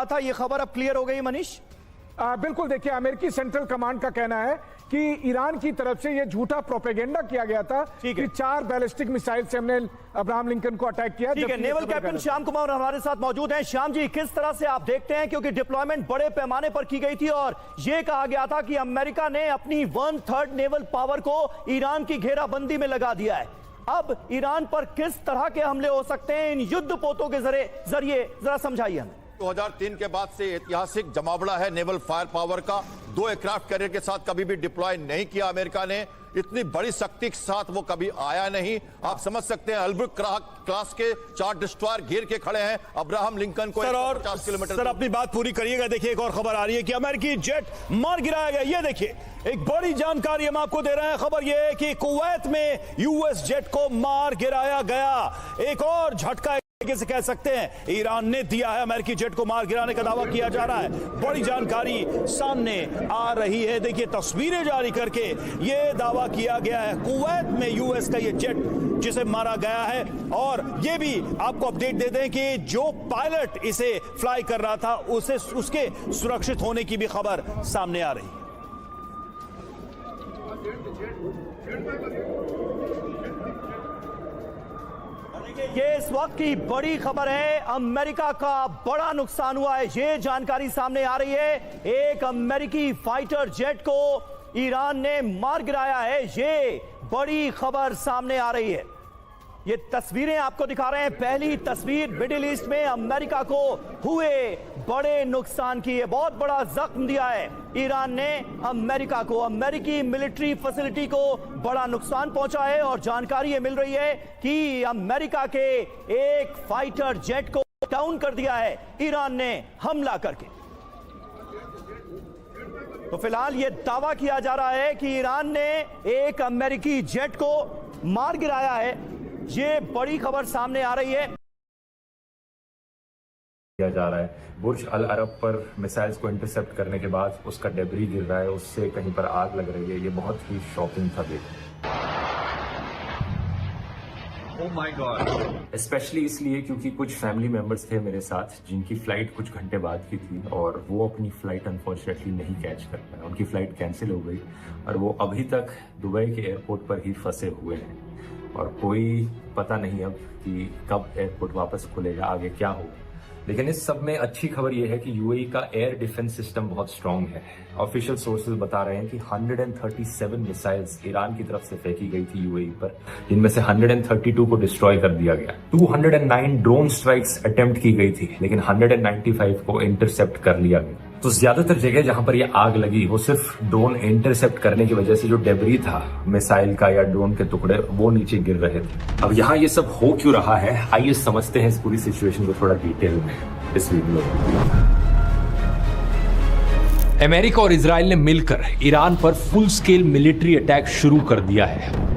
था ये खबर अब क्लियर हो गई मनीष? बिल्कुल, देखिए अमेरिकी सेंट्रल कमांड का कहना है कि ईरान की तरफ से यह झूठा प्रोपेगेंडा किया गया था कि 4 बैलिस्टिक मिसाइल से हमने अब्राहम लिंकन को अटैक किया। ठीक है, नेवल कैप्टन श्याम कुमार हमारे साथ मौजूद हैं। श्याम जी, किस तरह से आप देखते हैं, क्योंकि डिप्लॉयमेंट बड़े पैमाने पर की गई थी और यह कहा गया था कि अमेरिका ने अपनी 1/3 नेवल पावर को ईरान की घेराबंदी में लगा दिया है। अब ईरान पर किस तरह के हमले हो सकते हैं इन युद्ध पोतों के जरिए, जरा समझाइए हमें। 2003 के बाद से ऐतिहासिक जमावड़ा है नेवल फायर पावर का। 2 एयरक्राफ्ट कैरियर के साथ कभी भी डिप्लॉय नहीं किया अमेरिका ने। इतनी बड़ी शक्ति के साथ वो कभी आया नहीं। आप समझ सकते हैं, अल्ब्रुक क्लास के 4 डिस्ट्रॉयर घेर के खड़े हैं अब्राहम लिंकन को। 50 किलोमीटर। सर, अपनी बात पूरी करिएगा। देखिए, एक और खबर आ रही है कि अमेरिकी जेट मार गिराया गया। ये देखिए, एक बड़ी जानकारी हम आपको दे रहे हैं। खबर यह है कि कुवैत में यूएस जेट को मार गिराया गया। एक और झटका से कह सकते हैं ईरान ने दिया है। अमेरिकी जेट को मार गिराने का दावा किया जा रहा है। बड़ी जानकारी सामने आ रही है। देखिए, तस्वीरें जारी करके यह दावा किया गया है कुवैत में यूएस का यह जेट जिसे मारा गया है। और यह भी आपको अपडेट दे दें कि जो पायलट इसे फ्लाई कर रहा था उसके सुरक्षित होने की भी खबर सामने आ रही है। ये इस वक्त की बड़ी खबर है। अमेरिका का बड़ा नुकसान हुआ है, ये जानकारी सामने आ रही है। एक अमेरिकी फाइटर जेट को ईरान ने मार गिराया है, ये बड़ी खबर सामने आ रही है। ये तस्वीरें आपको दिखा रहे हैं। पहली तस्वीर मिडिल ईस्ट में अमेरिका को हुए बड़े नुकसान की है। बहुत बड़ा जख्म दिया है ईरान ने अमेरिका को। अमेरिकी मिलिट्री फैसिलिटी को बड़ा नुकसान पहुंचा है और जानकारी ये मिल रही है कि अमेरिका के एक फाइटर जेट को डाउन कर दिया है ईरान ने हमला करके। तो फिलहाल ये दावा किया जा रहा है कि ईरान ने एक अमेरिकी जेट को मार गिराया है। ये बड़ी खबर सामने आ रही है। किया जा रहा है बुर्ज अल अरब पर मिसाइल्स को इंटरसेप्ट करने के बाद उसका डेब्री गिर रहा है, उससे कहीं पर आग लग रही है। ये बहुत ही शॉकिंग था देखो। Oh my God. स्पेशली इसलिए क्योंकि कुछ फैमिली मेंबर्स थे मेरे साथ जिनकी फ्लाइट कुछ घंटे बाद की थी और वो अपनी फ्लाइट अनफॉर्चुनेटली नहीं कैच कर पाए। उनकी फ्लाइट कैंसिल हो गई और वो अभी तक दुबई के एयरपोर्ट पर ही फंसे हुए हैं और कोई पता नहीं अब कि कब एयरपोर्ट वापस खुलेगा, आगे क्या होगा। लेकिन इस सब में अच्छी खबर यह है कि यूएई का एयर डिफेंस सिस्टम बहुत स्ट्रांग है। ऑफिशियल सोर्सेज बता रहे हैं कि 137 मिसाइल्स ईरान की तरफ से फेंकी गई थी यूएई पर, जिनमें से 132 को डिस्ट्रॉय कर दिया गया। 209 ड्रोन स्ट्राइक्स अटेम्प्ट की गई थी, लेकिन 195 को इंटरसेप्ट कर लिया गया। तो ज्यादातर जगह जहां पर ये आग लगी वो सिर्फ ड्रोन इंटरसेप्ट करने की वजह से जो डेब्री था मिसाइल का या ड्रोन के टुकड़े वो नीचे गिर रहे थे। अब यहाँ ये सब हो क्यों रहा है, आइए समझते हैं इस पूरी सिचुएशन को थोड़ा डिटेल में इस वीडियो में। अमेरिका और इजराइल ने मिलकर ईरान पर फुल स्केल मिलिट्री अटैक शुरू कर दिया है।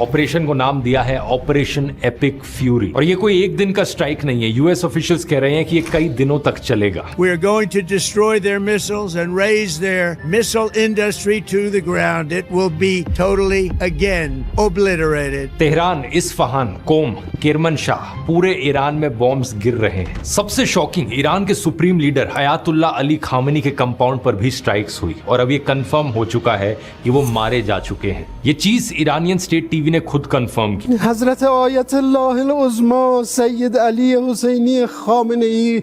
ऑपरेशन को नाम दिया है ऑपरेशन एपिक फ्यूरी और ये कोई एक दिन का स्ट्राइक नहीं है। यूएस ऑफिशियल्स कह रहे हैं कि ये कई दिनों तक चलेगा। We are going to destroy their missiles and raise their missile industry to the ground. It will be totally again obliterated. Tehran, Isfahan, Qom, Kermanshah, पूरे ईरान में बॉम्ब्स गिर रहे हैं। सबसे शॉकिंग, ईरान के supreme leader Ayatollah Ali Khamenei के compound पर भी स्ट्राइक्स हुई और अब ये कंफर्म हो चुका है कि वो मारे जा चुके हैं। ये चीज ईरानियन स्टेट टीवी ने खुद कंफर्म की। हजरत आयतुल्लाह उज़्मा सैयद अली हुसैनी खामेनी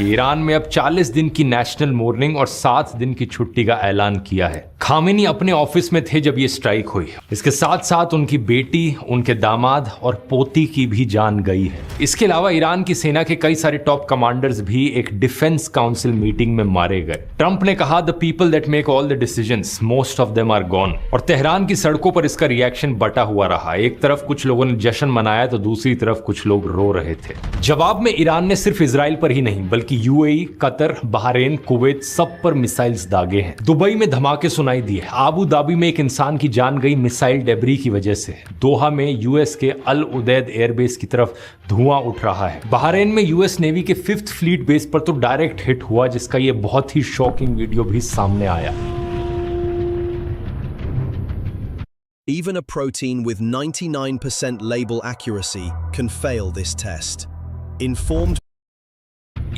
ईरान में अब 40 दिन की नेशनल मॉर्निंग और 7 दिन की छुट्टी का ऐलान किया है। खामेनी अपने ऑफिस में थे जब ये स्ट्राइक हुई। इसके साथ साथ उनकी बेटी, उनके दामाद और पोती की भी जान गई है। इसके अलावा ईरान की सेना के कई सारे टॉप कमांडर्स भी एक डिफेंस काउंसिल मीटिंग में मारे गए। ट्रंप ने कहा, the people that make all the decisions, most of them are gone. और तेहरान की सड़कों पर इसका रिएक्शन बटा हुआ रहा। एक तरफ कुछ लोगों ने जश्न मनाया तो दूसरी तरफ कुछ लोग रो रहे थे। जवाब में ईरान ने सिर्फ इजराइल पर ही नहीं बल्कि बल्कि यूएई, कतर, बहरीन, कुवैत सब पर मिसाइल्स दागे हैं। दुबई में धमाके सुनाई दिए। आबू धाबी में एक इंसान की जान गई मिसाइल डेब्री की वजह से। दोहा में यूएस के अल उदैद एयरबेस की तरफ धुआं उठ रहा है। बहरीन में यूएस नेवी के 5th फ्लीट बेस पर तो डायरेक्ट हिट हुआ, जिसका ये बहुत ही शॉकिंग वीडियो भी सामने आया। Even a protein with 99% label accuracy can fail this test. Informed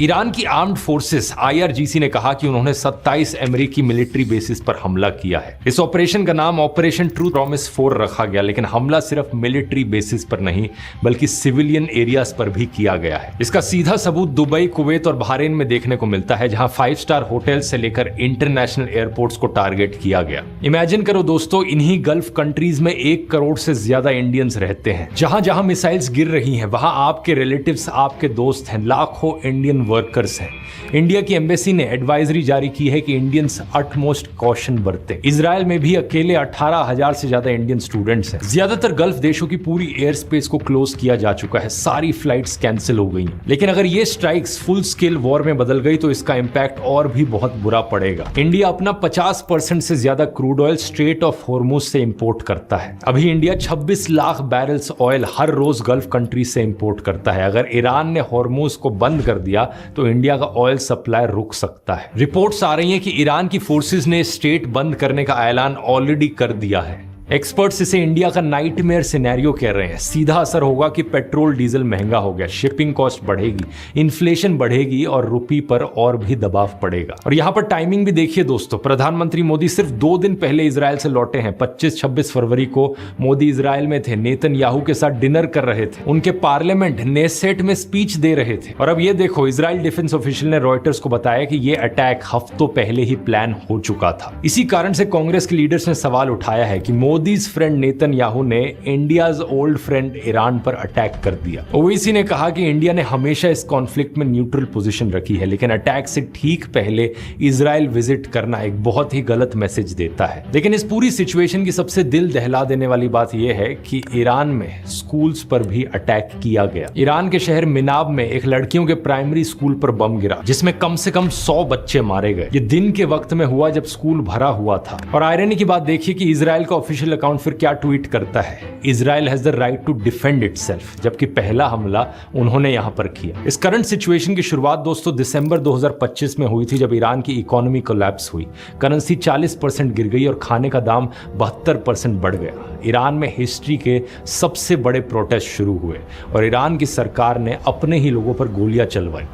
Iran की आर्म्ड फोर्सेस IRGC ने कहा कि उन्होंने 27 अमेरिकी मिलिट्री बेसिस पर हमला किया है। इस ऑपरेशन का नाम ऑपरेशन ट्रू प्रॉमिस 4 रखा गया, लेकिन हमला सिर्फ मिलिट्री बेसिस पर नहीं बल्कि सिविलियन एरियाज पर भी किया गया है। इसका सीधा सबूत दुबई, कुवैत और बहरीन में देखने को मिलता है, जहां 5 स्टार होटल से लेकर इंटरनेशनल एयरपोर्ट्स को टारगेट किया गया। इमेजिन करो दोस्तों, इन्हीं गल्फ कंट्रीज में 1 करोड़ से ज्यादा इंडियंस रहते हैं। जहां जहां मिसाइल्स गिर रही हैं, वहां आपके रिलेटिव्स, आपके दोस्त हैं, लाखों इंडियन वर्कर्स हैं। इंडिया की एम्बेसी ने एडवाइजरी जारी की है कि इंडियंस अटमोस्ट कॉशन बरतें। इजराइल में भी अकेले 18,000 से ज्यादा इंडियन स्टूडेंट्स हैं। ज्यादातर गल्फ देशों की पूरी एयर स्पेस को क्लोज किया जा चुका है, सारी फ्लाइट्स कैंसिल हो गई हैं। लेकिन अगर ये स्ट्राइक्स फुल स्केल वॉर में बदल गई तो इसका इंपैक्ट और भी बहुत बुरा पड़ेगा। इंडिया अपना 50% से ज्यादा crude oil straight of Hormuz से इंपोर्ट करता है। अभी इंडिया 26 लाख बैरल्स ऑयल हर रोज गल्फ कंट्री से इंपोर्ट करता है। अगर ईरान ने हॉर्मुज को बंद कर दिया तो इंडिया का ऑयल सप्लाई रुक सकता है। रिपोर्ट्स आ रही हैं कि ईरान की फोर्सेस ने स्टेट बंद करने का ऐलान ऑलरेडी कर दिया है। एक्सपर्ट्स इसे इंडिया का नाइटमेयर सिनेरियो कह रहे हैं। सीधा असर होगा कि पेट्रोल डीजल महंगा हो गया, शिपिंग कॉस्ट बढ़ेगी, इन्फ्लेशन बढ़ेगी और रुपये पर और भी दबाव पड़ेगा। और यहां पर टाइमिंग भी देखिए दोस्तों, प्रधानमंत्री मोदी सिर्फ 2 दिन पहले इजराइल से लौटे हैं। 25-26 फरवरी को मोदी इजराइल में थे, नेतन्याहू के साथ डिनर कर रहे थे, उनके पार्लियामेंट नेसेट में स्पीच दे रहे थे। और अब ये देखो, इजराइल डिफेंस ऑफिशियल ने रॉयटर्स को बताया कि यह अटैक हफ्तों पहले ही प्लान हो चुका था। इसी कारण से कांग्रेस के लीडर्स ने सवाल उठाया है कि मोदीज फ्रेंड नेतन्याहू ने इंडियाज ओल्ड फ्रेंड ईरान पर अटैक कर दिया। ओवैसी ने कहा कि इंडिया ने हमेशा इस कॉन्फ्लिक्ट में न्यूट्रल पोजीशन रखी है, लेकिन अटैक से ठीक पहले इजराइल विजिट करना एक बहुत ही गलत मैसेज देता है। लेकिन इस पूरी सिचुएशन की सबसे दिल दहला देने वाली बात यह है कि ईरान में स्कूल्स पर भी अटैक किया गया। ईरान के शहर मिनाब में एक लड़कियों के प्राइमरी स्कूल पर बम गिरा, जिसमें कम से कम 100 बच्चे मारे गए। ये दिन के वक्त में हुआ जब स्कूल भरा हुआ था। और आयरनी की बात देखिए कि इजराइल का ऑफिशियल अकाउंट फिर क्या ट्वीट करता है, Israel has the right to defend itself, जबकि पहला हमला उन्होंने यहां पर किया। इस करंट सिचुएशन की शुरुआत दोस्तों दिसंबर 2025 में हुई थी, जब ईरान की इकोनॉमी कोलैप्स हुई, करेंसी 40% गिर गई और खाने का दाम 72% बढ़ गया। ईरान में हिस्ट्री के सबसे बड़े प्रोटेस्ट शुरू हुए और ईरान की सरकार ने अपने ही लोगों पर गोलियां चलवाई।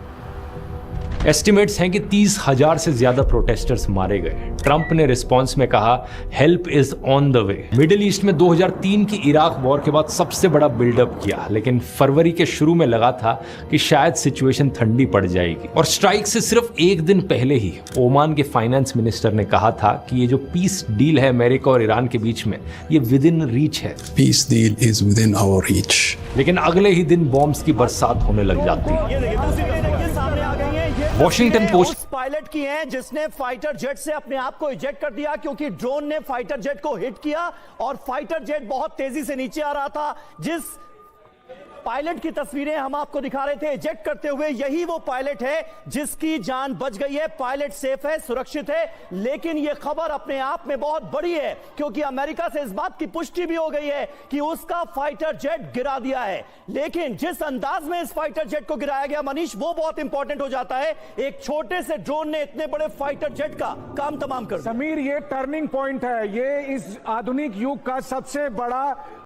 एस्टिमेट्स हैं कि 30,000 से ज्यादा प्रोटेस्टर्स मारे गए। ट्रंप ने रिस्पांस में कहा, help is on the way. Middle east में 2003 की इराक वॉर के बाद सबसे बड़ा बिल्डअप किया, लेकिन फरवरी के शुरू में लगा था कि शायद सिचुएशन ठंडी पड़ जाएगी। और स्ट्राइक से सिर्फ 1 दिन पहले ही ओमान के फाइनेंस मिनिस्टर ने कहा था कि ये जो पीस डील है अमेरिका और ईरान के बीच में, ये विद इन रीच है। Peace deal is within our reach. लेकिन अगले ही दिन बॉम्ब्स की बरसात होने लग जाती है। वॉशिंगटन पोस्ट पायलट की है जिसने फाइटर जेट से अपने आप को इजेक्ट कर दिया, क्योंकि ड्रोन ने फाइटर जेट को हिट किया और फाइटर जेट बहुत तेजी से नीचे आ रहा था। जिस पायलट की तस्वीरें हम आपको दिखा रहे थे इजेक्ट करते हुए, यही वो पायलट है जिसकी जान बच गई है। पायलट सेफ है, सुरक्षित है। लेकिन यह खबर अपने आप में बहुत बड़ी है, क्योंकि अमेरिका से इस बात की पुष्टि भी हो गई है कि उसका फाइटर जेट गिरा दिया है। लेकिन जिस अंदाज में इस फाइटर जेट को गिराया गया मनीष, वो बहुत इंपॉर्टेंट हो जाता है। एक छोटे से ड्रोन ने इतने बड़े फाइटर जेट का काम तमाम कर दिया। समीर, ये टर्निंग पॉइंट है। ये इस आधुनिक युग का सबसे बड़ा